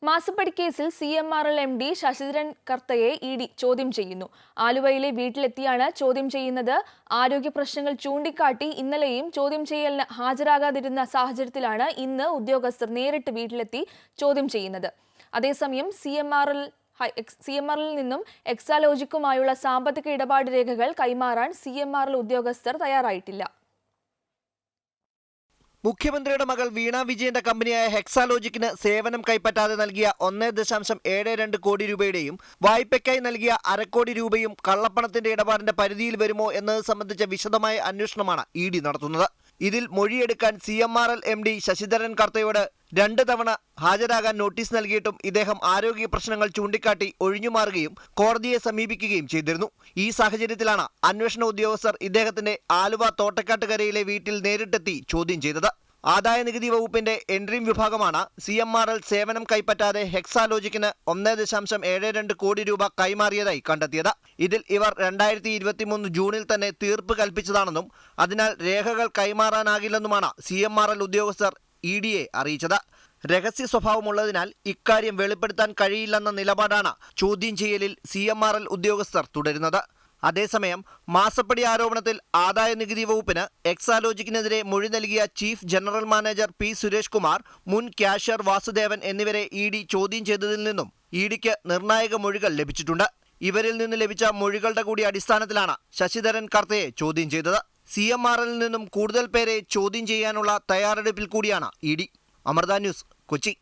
മാസപ്പടി കേസിൽ CMRL MD Sasidharan കർത്തയെ ED ചോദ്യം ചെയ്യുന്നു. ആലുവയിലെ വീട്ടിലെത്തിയാണ് ചോദ്യം ചെയ്യുന്നത്. ആരോഗ്യ പ്രശ്നങ്ങൾ ചൂണ്ടിക്കാട്ടി ഇന്നലെയും ചോദ്യം ചെയ്യലിന് ഹാജരാകാതിരുന്ന സാഹചര്യത്തിലാണ് ഇന്ന് ഉദ്യോഗസ്ഥർ നേരിട്ട് വീട്ടിലെത്തി ചോദ്യം ചെയ്യുന്നത്. അതേസമയം CMRL നിന്നും എക്സാലോജിക്കുമായുള്ള സാമ്പത്തിക ഇടപാട് രേഖകൾ കൈമാറാൻ CMRL ഉദ്യോഗസ്ഥർ തയ്യാറായിട്ടില്ല. മുഖ്യമന്ത്രിയുടെ മകൾ വീണ വിജയന്റെ കമ്പനിയായ ഹെക്സാലോജിക്കിന് സേവനം കൈപ്പറ്റാതെ നൽകിയ 1.72 കോടി രൂപയുടെയും വായ്പയ്ക്കായി നൽകിയ 1/2 കോടി രൂപയും കള്ളപ്പണത്തിന്റെ ഇടപാടിന്റെ പരിധിയിൽ വരുമോ എന്നത് സംബന്ധിച്ച വിശദമായ അന്വേഷണമാണ് ED നടത്തുന്നത്. ഇതിൽ മൊഴിയെടുക്കാൻ CMRL MD ശശിധരൻ കർത്തയോട് 2 തവണ ഹാജരാകാൻ നോട്ടീസ് നൽകിയിട്ടും ഇദ്ദേഹം ആരോഗ്യ പ്രശ്നങ്ങൾ ചൂണ്ടിക്കാട്ടി ഒഴിഞ്ഞുമാറുകയും കോടതിയെ സമീപിക്കുകയും ചെയ്തിരുന്നു. ഈ സാഹചര്യത്തിലാണ് അന്വേഷണ ഉദ്യോഗസ്ഥർ ഇദ്ദേഹത്തിന്റെ ആലുവ തോട്ടക്കാട്ടുകരയിലെ വീട്ടിൽ നേരിട്ടെത്തി ചോദ്യം ചെയ്തത്. ആദായ നികുതി വകുപ്പിന്റെ എൻട്രീം വിഭാഗമാണ് CMRL സേവനം കൈപ്പറ്റാതെ ഹെക്സാലോജിക്കിന് 1.72 കോടി രൂപ കൈമാറിയതായി കണ്ടെത്തിയത്. ഇതിൽ ഇവർ 2023 ജൂണിൽ തന്നെ തീർപ്പ് കൽപ്പിച്ചതാണെന്നും അതിനാൽ രേഖകൾ കൈമാറാനാകില്ലെന്നുമാണ് CMRL ഉദ്യോഗസ്ഥർ EDയെ അറിയിച്ചത്. രഹസ്യ സ്വഭാവമുള്ളതിനാൽ ഇക്കാര്യം വെളിപ്പെടുത്താൻ കഴിയില്ലെന്ന നിലപാടാണ് ചോദ്യം ചെയ്യലിൽ CMRL ഉദ്യോഗസ്ഥർ തുടരുന്നത്. അതേസമയം മാസപ്പടി ആരോപണത്തിൽ ആദായ നികുതി വകുപ്പിന് എക്സാലോജിക്കിനെതിരെ മൊഴി നൽകിയ chief general manager P. Suresh Kumar, മുൻ ക്യാഷ്യർ വാസുദേവൻ എന്നിവരെ ED ചോദ്യം ചെയ്തതിൽ നിന്നും EDക്ക് നിർണായക മൊഴികൾ ലഭിച്ചിട്ടുണ്ട്. ഇവരിൽ നിന്ന് ലഭിച്ച മൊഴികളുടെ കൂടി അടിസ്ഥാനത്തിലാണ് ശശിധരൻ കർത്തയെ ചോദ്യം ചെയ്തത്. CMRLൽ നിന്നും കൂടുതൽ പേരെ ചോദ്യം ചെയ്യാനുള്ള തയ്യാറെടുപ്പിൽ കൂടിയാണ് ED. അമൃത ന്യൂസ്, കൊച്ചി.